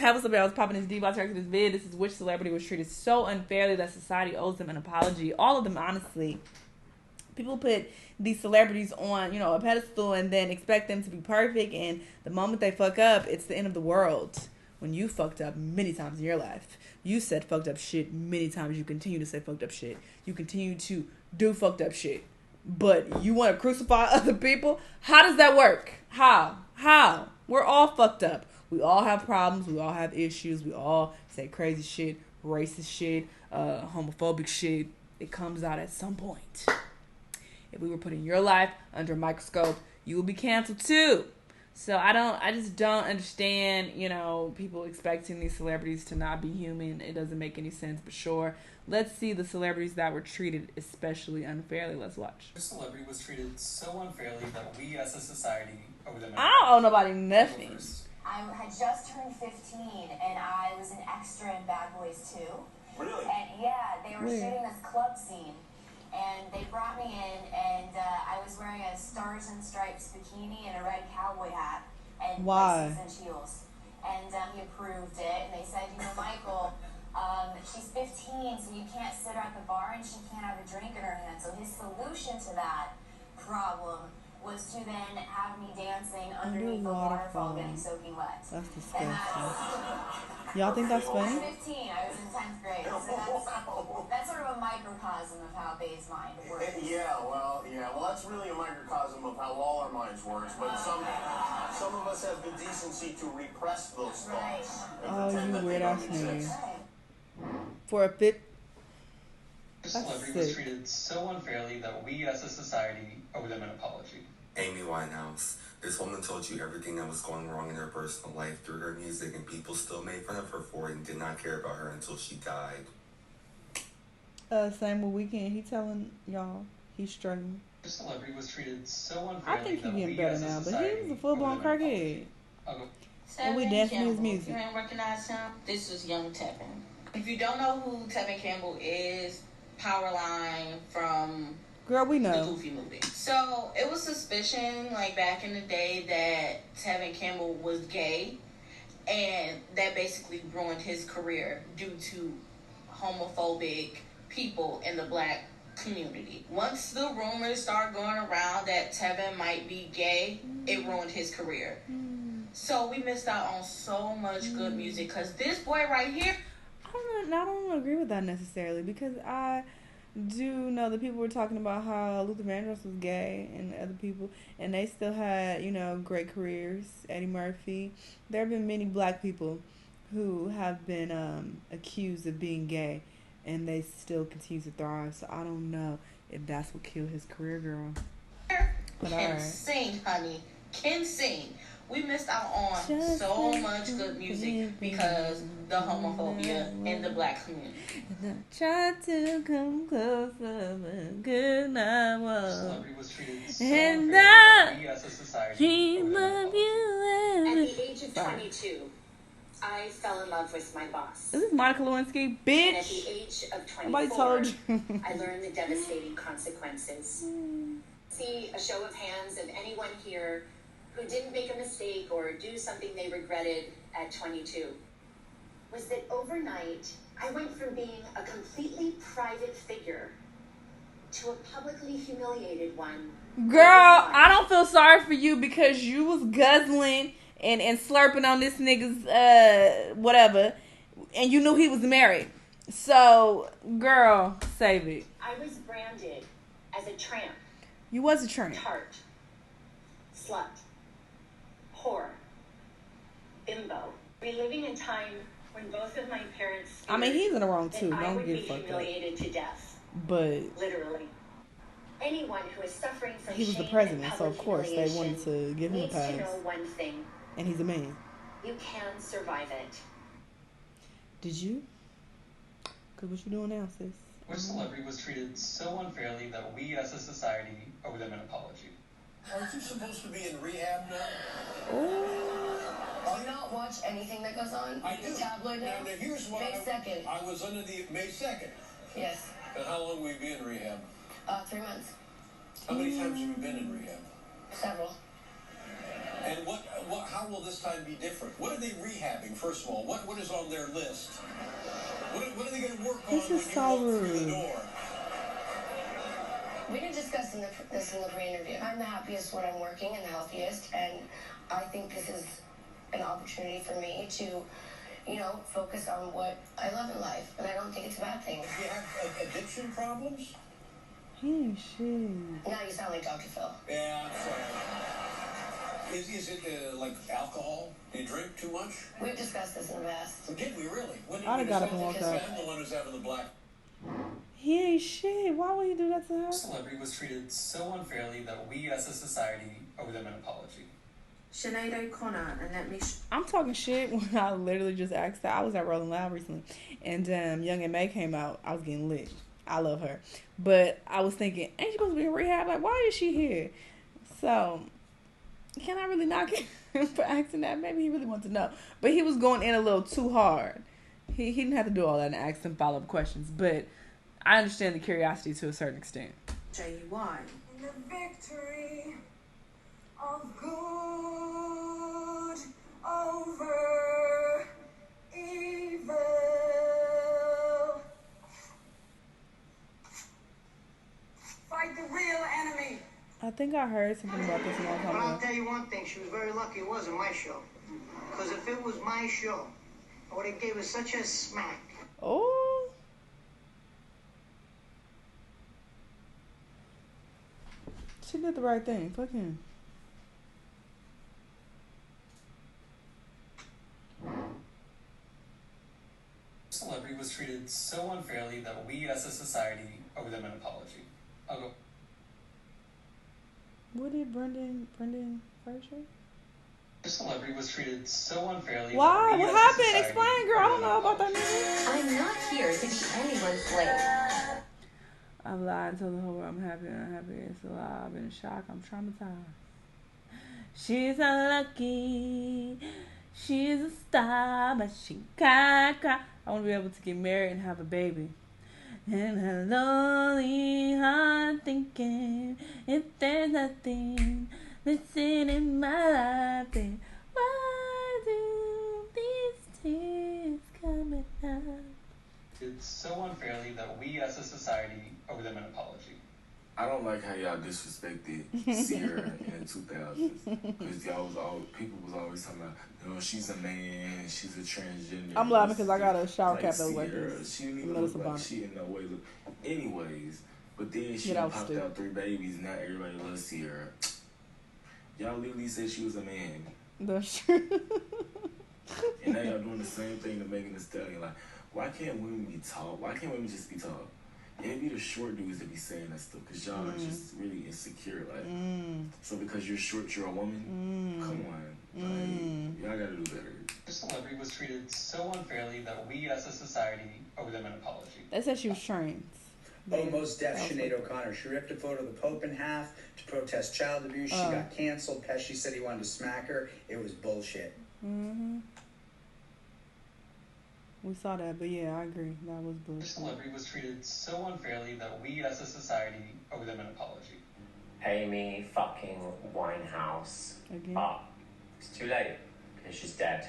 Hey, what's up, y'all? I was popping this D-Box to this vid. This is which celebrity was treated so unfairly that society owes them an apology. All of them, honestly. People put these celebrities on, a pedestal and then expect them to be perfect. And the moment they fuck up, it's the end of the world. When you fucked up many times in your life, you said fucked up shit many times. You continue to say fucked up shit. You continue to do fucked up shit. But you want to crucify other people? How does that work? How? We're all fucked up. We all have problems. We all have issues. We all say crazy shit, racist shit, homophobic shit. It comes out at some point. If we were putting your life under a microscope, you will be canceled too. So I just don't understand, people expecting these celebrities to not be human. It doesn't make any sense, but sure. Let's see the celebrities that were treated especially unfairly. Let's watch. This celebrity was treated so unfairly that we as a society owe them. I don't owe nobody nothing. I had just turned 15 and I was an extra in Bad Boys 2. Really? And yeah, they were shooting this club scene. And they brought me in, and I was wearing a Stars and Stripes bikini and a red cowboy hat. And why? And heels. And he approved it, and they said, Michael, she's 15, so you can't sit her at the bar, and she can't have a drink in her hand. So his solution to that problem was to then have me dancing underneath a waterfall getting soaking wet. That's disgusting. Y'all think that's funny? I was 15. I was in 10th grade. So that's sort of a microcosm of how Bay's mind works. Well, that's really a microcosm of how all our minds work. But some of us have the decency to repress those thoughts. Oh, you weird ass nigga. Right. For a fit. This celebrity was treated so unfairly that we as a society owe them an apology. Amy Winehouse. This woman told you everything that was going wrong in her personal life through her music, and people still made fun of her for it and did not care about her until she died. Same with Weeknd. He telling y'all he's struggling. This celebrity was treated so unfairly. I think he's getting better now, but he was a full-blown crackhead. And we dancing to his music. You ain't recognize him? This was young Tevin. If you don't know who Tevin Campbell is, Powerline from Girl, we know. the Goofy movie. So it was suspicion, back in the day, that Tevin Campbell was gay, and that basically ruined his career due to homophobic people in the black community. Once the rumors started going around that Tevin might be gay, it ruined his career. So we missed out on so much good music, because this boy right here. I don't agree with that necessarily, because I do know that people were talking about how Luther Vandross was gay and other people, and they still had, great careers. Eddie Murphy. There have been many black people who have been accused of being gay, and they still continue to thrive. So I don't know if that's what killed his career, girl. But can sing, honey. Can sing. We missed out on so much good music because the homophobia in the black community. Try to come closer, but good night was. Celebrity was treated so And unfairly that we as a society he owe them an love apology. you. At the age of 22, I fell in love with my boss. This is Monica Lewinsky, And at bitch. the age of 24, Nobody told you. I learned the devastating consequences. See a show of hands of anyone here who didn't make a mistake or do something they regretted at 22. Was that overnight, I went from being a completely private figure to a publicly humiliated one. Girl, I don't feel sorry for you because you was guzzling and slurping on this nigga's whatever, and you knew he was married. So, girl, save it. I was branded as a tramp, You was a tramp. tart, slut, whore, bimbo. Reliving a time when both of my parents I mean, he's in the wrong that too. I Don't would get be fucked up. humiliated to death, But literally. Anyone who is suffering from he was the shame president, and so of public course they wanted humiliation to give him a needs to pass. know one thing: And he's a man. you can survive it. Did you? Because what you doing now, sis? Which celebrity was treated so unfairly that we as a society owe them an apology? Aren't you supposed to be in rehab now? Do you not watch anything that goes on? I The do. tabloid now? Now, here's why May 2nd. I was under the May 2nd. Yes. And how long will you be in rehab? 3 months. How many times have you been in rehab? Several. And how will this time be different? What are they rehabbing, first of all? What is on their list? What are they going to work on when you walk through the door? We didn't discuss this in the pre-interview. I'm the happiest when I'm working and the healthiest, and I think this is an opportunity for me to, focus on what I love in life, and I don't think it's a bad thing. Do you have addiction problems? Shit. Now you sound like Dr. Phil. Yeah, I'm sorry. Is it like alcohol? Do you drink too much? We've discussed this in the past. Did we really? When did I'd we have got up discuss and walked it? out. I'm the one who's having the black. He ain't shit. Why would he do that to her? The celebrity was treated so unfairly that we as a society owe them an apology. Sinead O'Connor, and let me... I'm talking shit when I literally just asked that. I was at Rolling Loud recently, and Young and May came out. I was getting lit. I love her. But I was thinking, ain't she supposed to be in rehab? Like, why is she here? So, can I really knock him for asking that? Maybe he really wants to know. But he was going in a little too hard. He didn't have to do all that and ask some follow-up questions. But I understand the curiosity to a certain extent. J.U.Y. The victory of good over evil. Fight the real enemy. I think I heard something about this a long time But I'll ago. tell you one thing, she was very lucky it wasn't my show. Because if it was my show, I would have gave her such a smack. Oh. She did the right thing. Fuck him. The celebrity was treated so unfairly that we as a society owe them an apology. I'll go. What did Brendan Fraser? The celebrity was treated so unfairly. Why? That we What as a happened? society Explain, girl. I owe don't them an know about that apology. nigga. I'm not here to be anyone's slave. I've lied and told the whole world I'm happy and unhappy. It's a lie. I've been in shock. I'm traumatized. She's unlucky. She's a star, but she can't cry. I want to be able to get married and have a baby. And her lonely heart thinking, if there's nothing missing in my life, then why do these tears come at night? It's so unfairly that we as a society owe them an apology. I don't like how y'all disrespected Sierra in the 2000s. Because people was always talking about, she's a man, she's a transgender. I'm laughing because I got a shower cap that was like Sierra, this. she didn't even look like she in no way look. Anyways, but then she popped out 3 babies, and now everybody loves Sierra. Y'all literally said she was a man. That's true. And now y'all doing the same thing to Megan Thee Stallion. Like, why can't women be tall? Why can't women just be tall? And it be the short dudes that be saying that stuff, because y'all are just really insecure. Like, so because you're short, you're a woman? Come on. Like, y'all gotta do better. The celebrity was treated so unfairly that we as a society owe them an apology. They said she was trans. Oh, most deaf Sinead O'Connor. She ripped a photo of the Pope in half to protest child abuse. She got canceled. Pesci said he wanted to smack her. It was bullshit. We saw that, but yeah, I agree. That was The bullshit. celebrity was treated so unfairly that we as a society owe them an apology. Amy fucking Winehouse. Again? But it's too late because she's dead.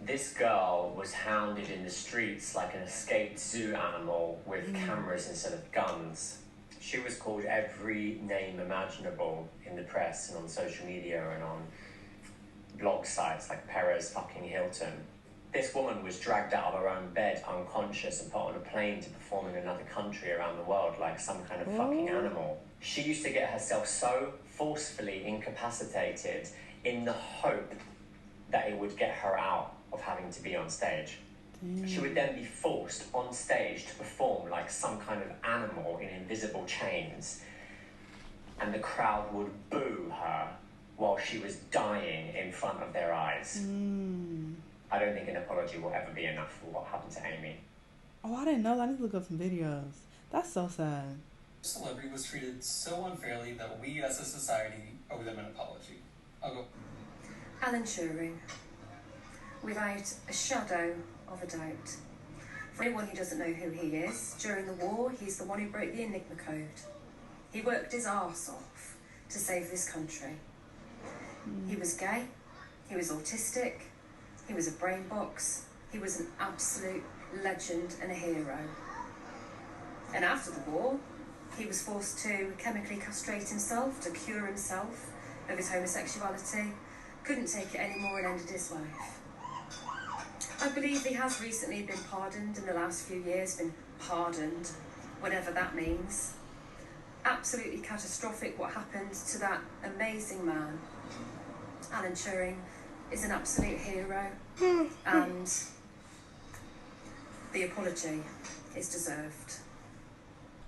This girl was hounded in the streets like an escaped zoo animal with cameras instead of guns. She was called every name imaginable in the press and on social media and on blog sites like Perez fucking Hilton. This woman was dragged out of her own bed unconscious and put on a plane to perform in another country around the world like some kind of fucking animal. She used to get herself so forcefully incapacitated in the hope that it would get her out of having to be on stage. She would then be forced on stage to perform like some kind of animal in invisible chains, and the crowd would boo her while she was dying in front of their eyes. I don't think an apology will ever be enough for what happened to Amy. Oh, I didn't know that. I need to look up some videos. That's so sad. The celebrity was treated so unfairly that we as a society owe them an apology. I'll go. Alan Turing, without a shadow of a doubt. For anyone who doesn't know who he is, during the war, he's the one who broke the Enigma code. He worked his arse off to save this country. He was gay, he was autistic, he was a brain box, he was an absolute legend and a hero. And after the war, he was forced to chemically castrate himself to cure himself of his homosexuality, couldn't take it anymore and ended his life. I believe he has recently been pardoned in the last few years, been pardoned, whatever that means. Absolutely catastrophic what happened to that amazing man. Alan Turing is an absolute hero, and the apology is deserved.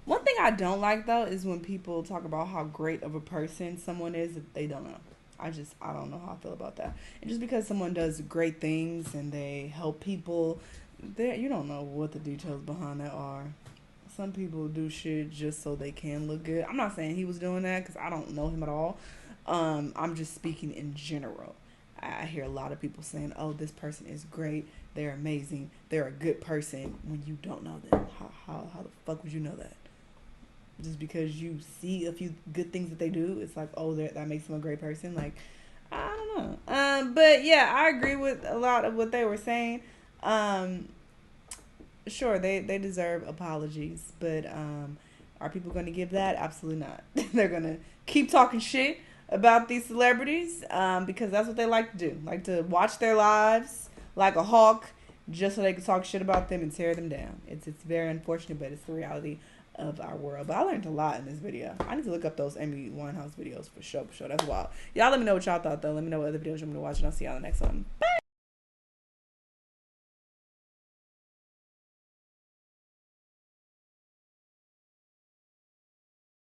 One thing I don't like, though, is when people talk about how great of a person someone is that they don't know. I don't know how I feel about that. And just because someone does great things and they help people, you don't know what the details behind that are. Some people do shit just so they can look good. I'm not saying he was doing that because I don't know him at all. I'm just speaking in general. I hear a lot of people saying, oh, this person is great. They're amazing. They're a good person when you don't know them. How the fuck would you know that? Just because you see a few good things that they do, it's like, oh, that makes them a great person. Like, I don't know. But yeah, I agree with a lot of what they were saying. Sure, they deserve apologies, but are people going to give that? Absolutely not. They're going to keep talking shit about these celebrities because that's what they like to do. Like to watch their lives like a hawk just so they can talk shit about them and tear them down. It's very unfortunate, but it's the reality of our world. But I learned a lot in this video. I need to look up those Amy Winehouse videos for sure. That's wild. Y'all let me know what y'all thought, though. Let me know what other videos you want me to watch, and I'll see y'all in the next one. Bye!